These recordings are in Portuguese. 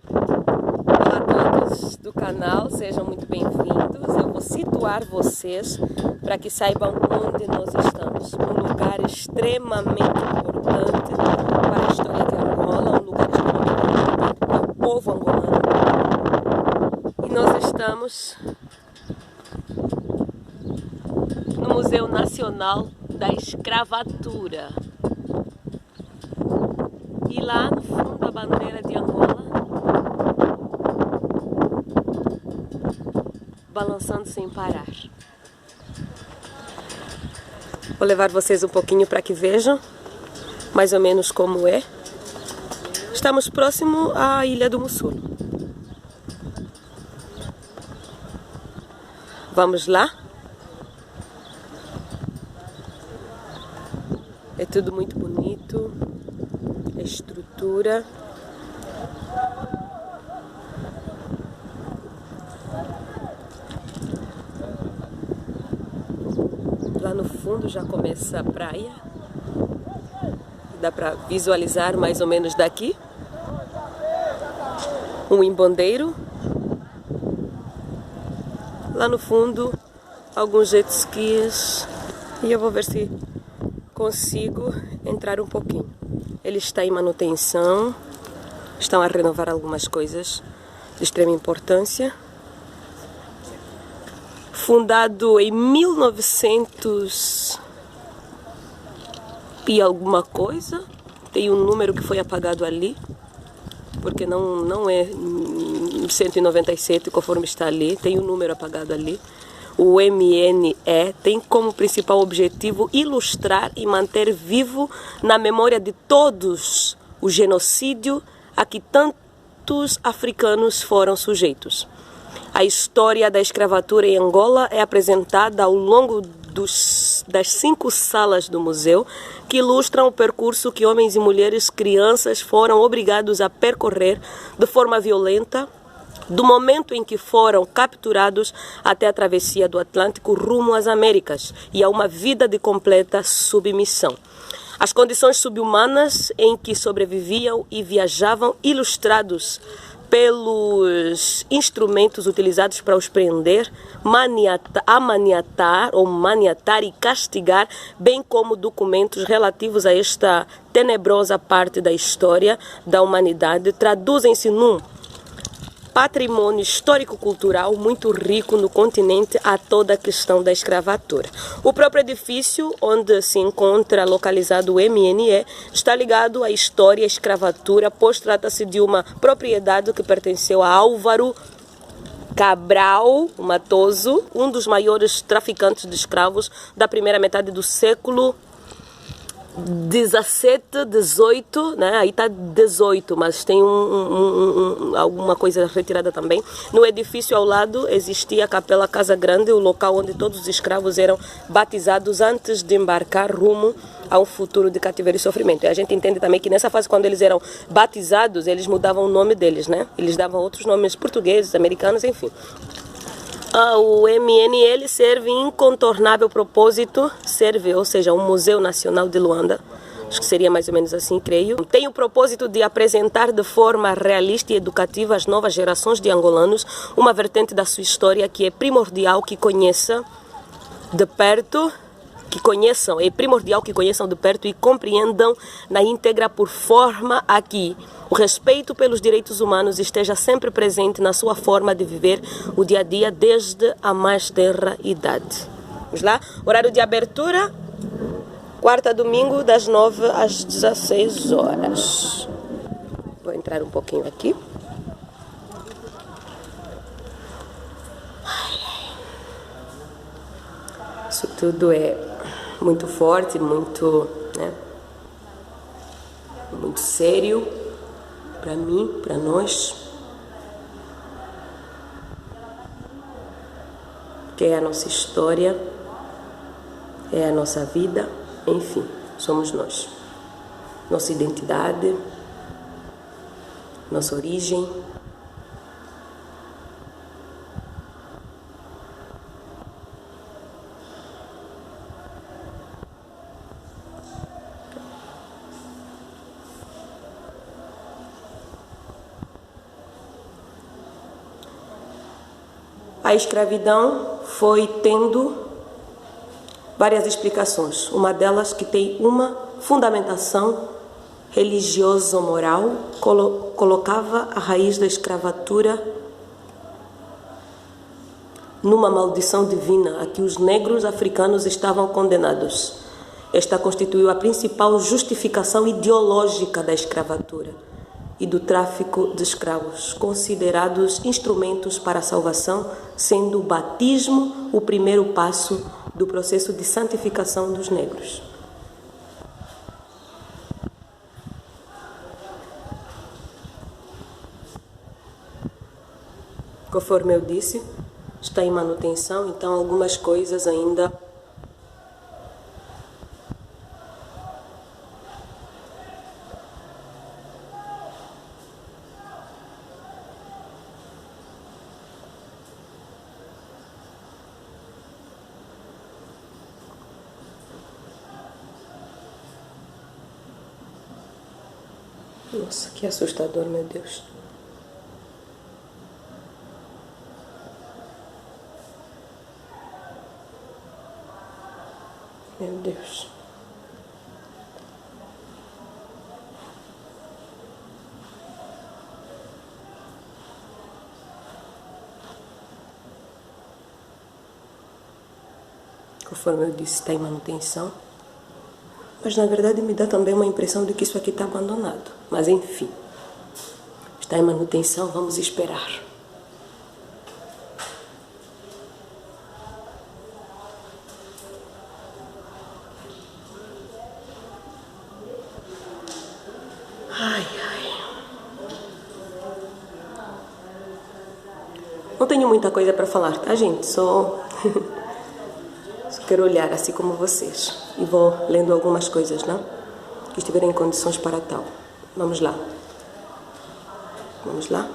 Olá a todos do canal, sejam muito bem-vindos. Eu vou situar vocês para que saibam onde nós estamos. Um lugar extremamente importante para a história de Angola, um lugar extremamente importante para o povo angolano. E nós estamos no Museu Nacional da Escravatura. E lá no fundo a bandeira de Angola, balançando sem parar. Vou levar vocês um pouquinho para que vejam mais ou menos como é. Estamos próximo à Ilha do Mussulo. Vamos lá? É tudo muito bonito, a estrutura. Lá no fundo já começa a praia. Dá para visualizar mais ou menos daqui. Um embondeiro. Lá no fundo, alguns jet skis. E eu vou ver se consigo entrar um pouquinho. Ele está em manutenção. Estão a renovar algumas coisas de extrema importância. Fundado em 1900 e alguma coisa. Tem um número que foi apagado ali, porque não é 197 conforme está ali. Tem um número apagado ali. O MNE tem como principal objetivo ilustrar e manter vivo na memória de todos o genocídio a que tantos africanos foram sujeitos. A história da escravatura em Angola é apresentada ao longo das 5 salas do museu, que ilustram o percurso que homens e mulheres, crianças foram obrigados a percorrer de forma violenta, do momento em que foram capturados até a travessia do Atlântico rumo às Américas e a uma vida de completa submissão. As condições subhumanas em que sobreviviam e viajavam, ilustrados pelos instrumentos utilizados para os prender, maniatar e castigar, bem como documentos relativos a esta tenebrosa parte da história da humanidade, traduzem-se num patrimônio histórico-cultural muito rico no continente a toda a questão da escravatura. O próprio edifício onde se encontra localizado o MNE está ligado à história e à escravatura, pois trata-se de uma propriedade que pertenceu a Álvaro Cabral Matoso, um dos maiores traficantes de escravos da primeira metade do século 17, 18, né? Aí está 18, mas tem alguma coisa retirada também. No edifício ao lado existia a Capela Casa Grande, o local onde todos os escravos eram batizados antes de embarcar rumo a um futuro de cativeiro e sofrimento. E a gente entende também que nessa fase, quando eles eram batizados, eles mudavam o nome deles, né? Eles davam outros nomes portugueses, americanos, enfim. O MNL serve incontornável propósito, ou seja, o Museu Nacional de Luanda, acho que seria mais ou menos assim, creio. Tem o propósito de apresentar de forma realista e educativa às novas gerações de angolanos uma vertente da sua história que é primordial que conheçam de perto e compreendam na íntegra, por forma a que o respeito pelos direitos humanos esteja sempre presente na sua forma de viver o dia a dia desde a mais tenra idade. Vamos lá? Horário de abertura, quarta a domingo, das 9 às 16 horas. Vou entrar um pouquinho aqui. Isso tudo é muito forte, muito sério para mim, para nós, que é a nossa história, é a nossa vida, enfim, somos nós. Nossa identidade, nossa origem. A escravidão foi tendo várias explicações. Uma delas que tem uma fundamentação religioso-moral, colocava a raiz da escravatura numa maldição divina a que os negros africanos estavam condenados. Esta constituiu a principal justificação ideológica da escravatura e do tráfico de escravos, considerados instrumentos para a salvação, sendo o batismo o primeiro passo do processo de santificação dos negros. Conforme eu disse, está em manutenção, então algumas coisas ainda Nossa, que assustador, meu Deus. Meu Deus. Conforme eu disse, está em manutenção. Mas na verdade me dá também uma impressão de que isso aqui está abandonado. Mas enfim, está em manutenção, vamos esperar. Ai, ai. Não tenho muita coisa para falar, tá, gente? Só quero olhar assim como vocês. E vou lendo algumas coisas, não? Que estiverem em condições para tal. Vamos lá. Vamos lá.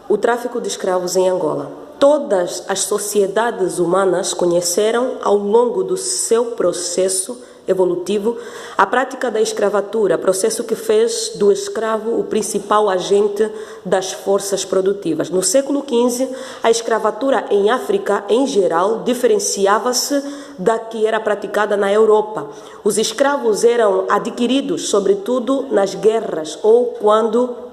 O tráfico de escravos em Angola. Todas as sociedades humanas conheceram, ao longo do seu processo evolutivo, a prática da escravatura, processo que fez do escravo o principal agente das forças produtivas. No século XV, a escravatura em África, em geral, diferenciava-se da que era praticada na Europa. Os escravos eram adquiridos, sobretudo, nas guerras ou quando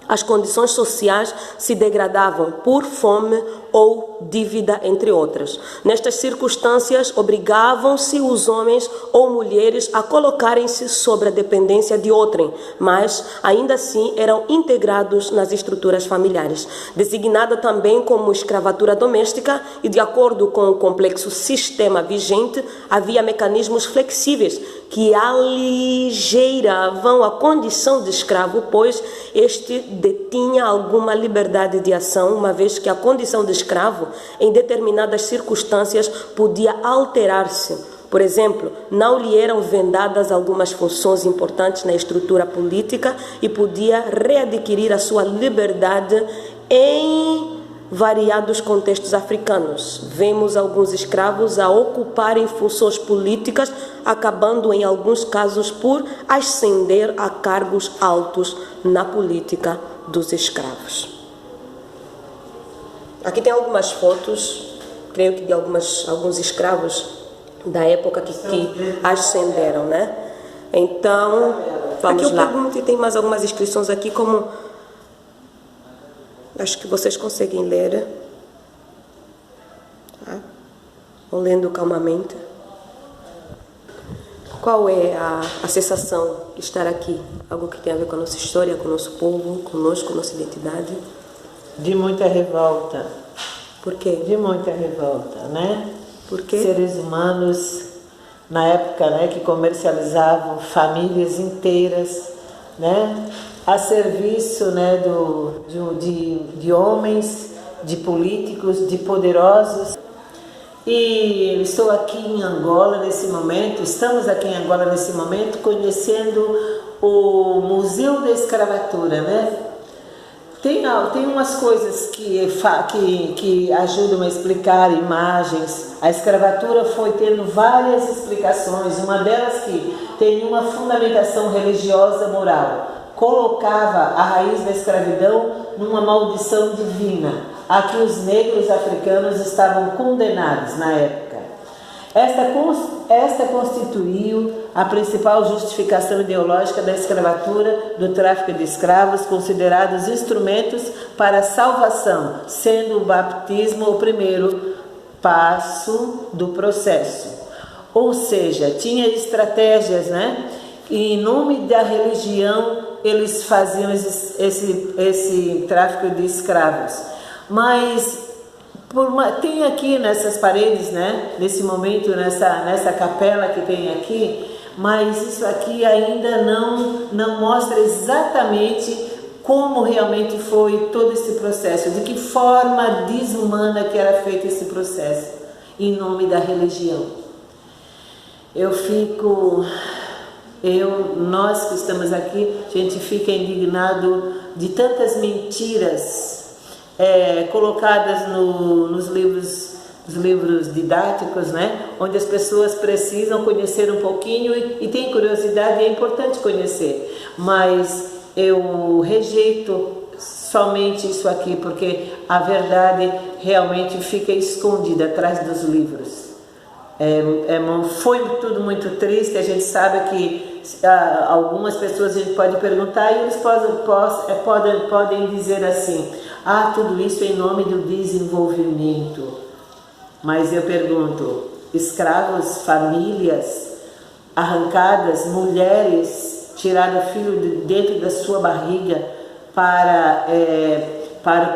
as condições sociais se degradavam por fome ou dívida, entre outras. Nestas circunstâncias, obrigavam-se os homens ou mulheres a colocarem-se sob a dependência de outrem, mas ainda assim eram integrados nas estruturas familiares. Designada também como escravatura doméstica e de acordo com o complexo sistema vigente, havia mecanismos flexíveis que aligeiravam a condição de escravo, pois este detinha alguma liberdade de ação, uma vez que a condição de escravo, em determinadas circunstâncias, podia alterar-se. Por exemplo, não lhe eram vendadas algumas funções importantes na estrutura política e podia readquirir a sua liberdade em variados contextos africanos. Vemos alguns escravos a ocuparem funções políticas, acabando em alguns casos por ascender a cargos altos na política dos escravos. Aqui tem algumas fotos, creio que de alguns escravos da época que ascenderam, né? Então, vamos aqui lá. Eu pergunto, e tem mais algumas inscrições aqui, como acho que vocês conseguem ler. Tá? Vão lendo calmamente. Qual é a sensação de estar aqui? Algo que tem a ver com a nossa história, com o nosso povo, conosco, com a nossa identidade? De muita revolta. Por quê? De muita revolta, né? Por quê? Seres humanos, na época, né, que comercializavam famílias inteiras, né, a serviço, né, de homens, de políticos, de poderosos. E estou aqui em Angola nesse momento, estamos aqui em Angola nesse momento, conhecendo o Museu da Escravatura, né? Tem umas coisas que ajudam a explicar imagens. A escravatura foi tendo várias explicações, uma delas que tem uma fundamentação religiosa moral. Colocava a raiz da escravidão numa maldição divina. a que os negros africanos estavam condenados na época. Esta constituiu a principal justificação ideológica da escravatura, do tráfico de escravos, considerados instrumentos para a salvação, sendo o batismo o primeiro passo do processo. Ou seja, tinha estratégias, né? E em nome da religião eles faziam esse tráfico de escravos. Mas tem aqui nessas paredes, né? Nesse momento, nessa capela que tem aqui, mas isso aqui ainda não mostra exatamente como realmente foi todo esse processo, de que forma desumana que era feito esse processo, em nome da religião. Nós que estamos aqui, a gente fica indignado de tantas mentiras colocadas nos livros didáticos, né? Onde as pessoas precisam conhecer um pouquinho e tem curiosidade, e é importante conhecer, mas eu rejeito somente isso aqui, porque a verdade realmente fica escondida atrás dos livros. Foi tudo muito triste. A gente sabe que algumas pessoas a gente pode perguntar e eles podem dizer assim: tudo isso em nome do desenvolvimento. Mas eu pergunto: escravos, famílias arrancadas, mulheres tiraram o filho de dentro da sua barriga para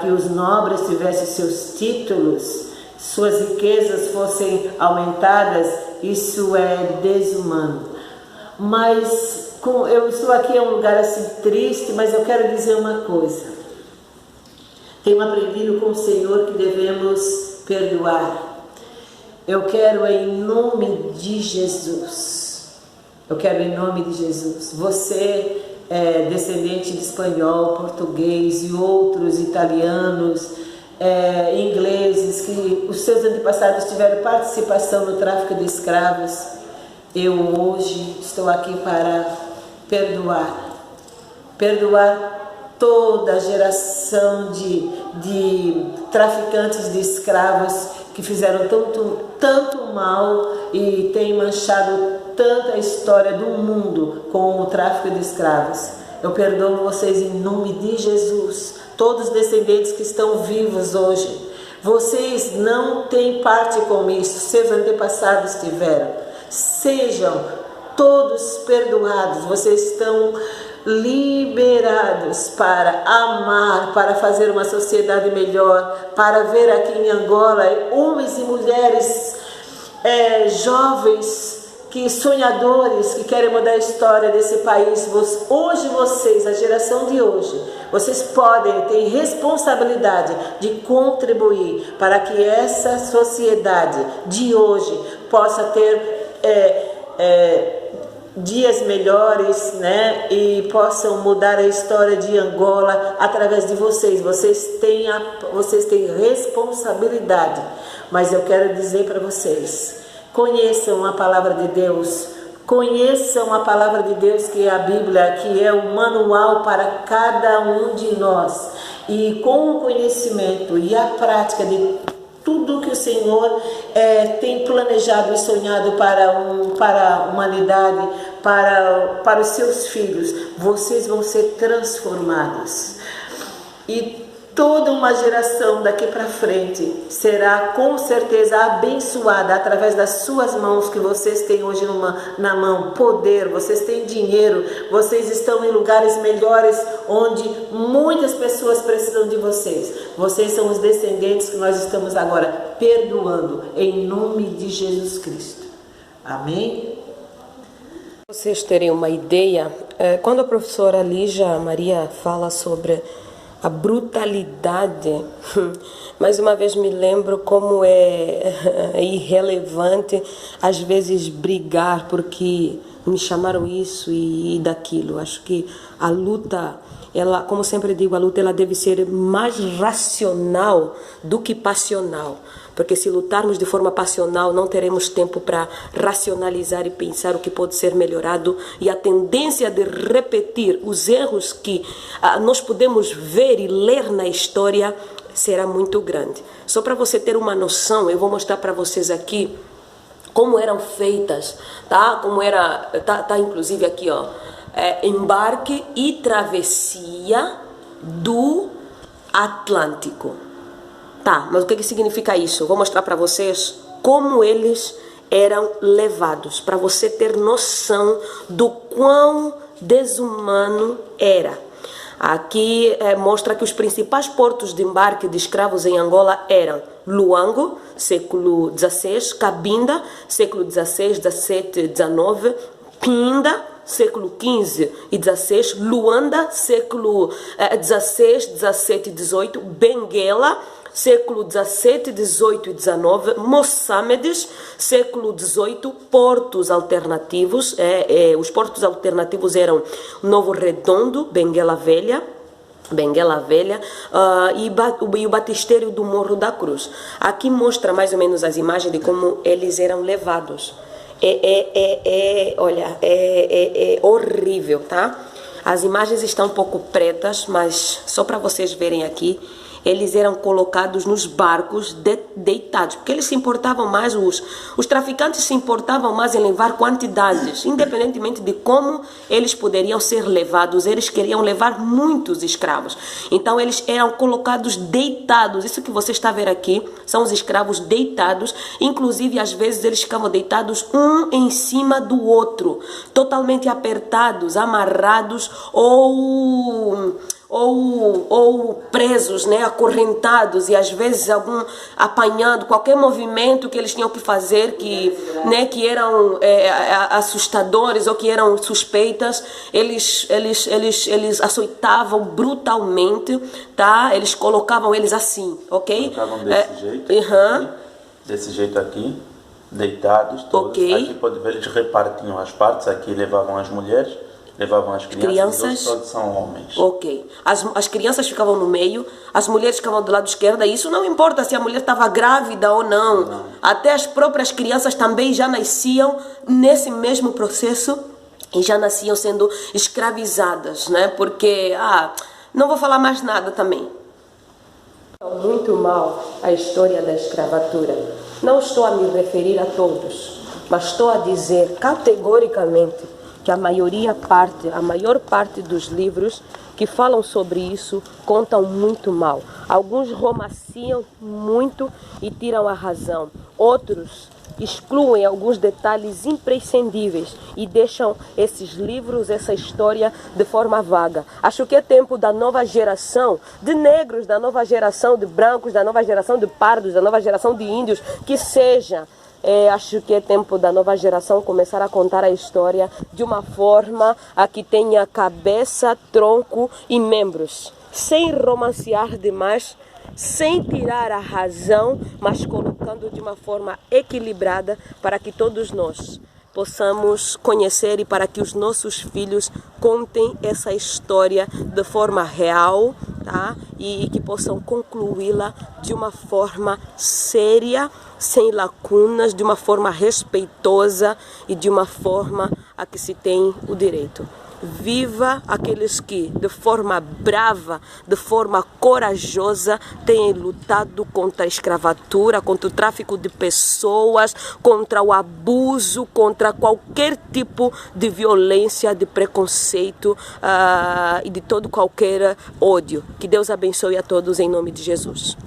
que os nobres tivessem seus títulos, suas riquezas fossem aumentadas, isso é desumano. Mas eu estou aqui em um lugar assim triste, mas eu quero dizer uma coisa. Tenho aprendido com o Senhor que devemos perdoar. Eu quero em nome de Jesus. Eu quero em nome de Jesus. Você é descendente de espanhol, português e outros italianos, ingleses, que os seus antepassados tiveram participação no tráfico de escravos. Eu hoje estou aqui para perdoar toda a geração de traficantes de escravos que fizeram tanto mal e têm manchado tanta história do mundo com o tráfico de escravos. Eu perdoo vocês em nome de Jesus. Todos os descendentes que estão vivos hoje, vocês não têm parte com isso, seus antepassados tiveram. Sejam todos perdoados, vocês estão liberados para amar, para fazer uma sociedade melhor, para ver aqui em Angola homens e mulheres jovens, sonhadores, que querem mudar a história desse país. Hoje vocês, a geração de hoje, vocês podem ter responsabilidade de contribuir para que essa sociedade de hoje possa ter dias melhores, né? E possam mudar a história de Angola através de vocês. Vocês têm responsabilidade. Mas eu quero dizer para vocês: conheçam a palavra de Deus, conheçam a palavra de Deus, que é a Bíblia, que é o manual para cada um de nós. E com o conhecimento e a prática de tudo que o Senhor tem planejado e sonhado para a humanidade, para os seus filhos, vocês vão ser transformados. E toda uma geração daqui para frente será com certeza abençoada através das suas mãos, que vocês têm hoje na mão poder, vocês têm dinheiro, vocês estão em lugares melhores onde muitas pessoas precisam de vocês. Vocês são os descendentes que nós estamos agora perdoando em nome de Jesus Cristo. Amém? Vocês terem uma ideia, quando a professora Lígia Maria fala sobre a brutalidade, mais uma vez me lembro como é irrelevante às vezes brigar porque me chamaram isso e daquilo. Acho que a luta, ela, como sempre digo, a luta ela deve ser mais racional do que passional. Porque se lutarmos de forma passional, não teremos tempo para racionalizar e pensar o que pode ser melhorado. E a tendência de repetir os erros que nós podemos ver e ler na história será muito grande. Só para você ter uma noção, eu vou mostrar para vocês aqui como eram feitas, tá? Como era, tá inclusive aqui, ó, embarque e travessia do Atlântico. Tá, mas o que significa isso? Vou mostrar para vocês como eles eram levados, para você ter noção do quão desumano era. Aqui mostra que os principais portos de embarque de escravos em Angola eram Luango, século XVI, Cabinda, século XVI, XVII, XIX, Pinda, século XV e XVI, Luanda, século XVI, XVII e XVIII, Benguela, século XVII, XVIII e XIX, Moçambique, século XVIII, portos alternativos. Os portos alternativos eram Novo Redondo, Benguela Velha, e o batistério do Morro da Cruz. Aqui mostra mais ou menos as imagens de como eles eram levados. Olha, é horrível, tá? As imagens estão um pouco pretas, mas só para vocês verem aqui, eles eram colocados nos barcos deitados, porque eles se importavam mais, os traficantes se importavam mais em levar quantidades, independentemente de como eles poderiam ser levados, eles queriam levar muitos escravos. Então eles eram colocados deitados. Isso que você está a ver aqui são os escravos deitados, inclusive às vezes eles ficavam deitados um em cima do outro, totalmente apertados, amarrados ou presos, né, acorrentados, e às vezes apanhando qualquer movimento que eles tinham que fazer que eram assustadores ou que eram suspeitas, eles açoitavam brutalmente, tá? Eles colocavam eles assim, ok? Colocavam desse jeito, desse jeito aqui, deitados todos. Okay. Aqui pode ver, eles repartiam as partes, aqui levavam as mulheres, levavam as crianças, todos são homens. Ok. As crianças ficavam no meio, as mulheres ficavam do lado esquerdo, e isso não importa se a mulher estava grávida ou não. Até as próprias crianças também já nasciam nesse mesmo processo e já nasciam sendo escravizadas, né? Porque, não vou falar mais nada também. Muito mal a história da escravatura. Não estou a me referir a todos, mas estou a dizer categoricamente que a maior parte dos livros que falam sobre isso contam muito mal. Alguns romanciam muito e tiram a razão. Outros excluem alguns detalhes imprescindíveis e deixam esses livros, essa história de forma vaga. Acho que é tempo da nova geração de negros, da nova geração de brancos, da nova geração de pardos, da nova geração de índios, que seja. Acho que é tempo da nova geração começar a contar a história de uma forma a que tenha cabeça, tronco e membros, sem romancear demais, sem tirar a razão, mas colocando de uma forma equilibrada para que todos nós possamos conhecer e para que os nossos filhos contem essa história de forma real, tá? E que possam concluí-la de uma forma séria, sem lacunas, de uma forma respeitosa e de uma forma a que se tem o direito. Viva aqueles que, de forma brava, de forma corajosa, têm lutado contra a escravatura, contra o tráfico de pessoas, contra o abuso, contra qualquer tipo de violência, de preconceito e de todo qualquer ódio. Que Deus abençoe a todos em nome de Jesus.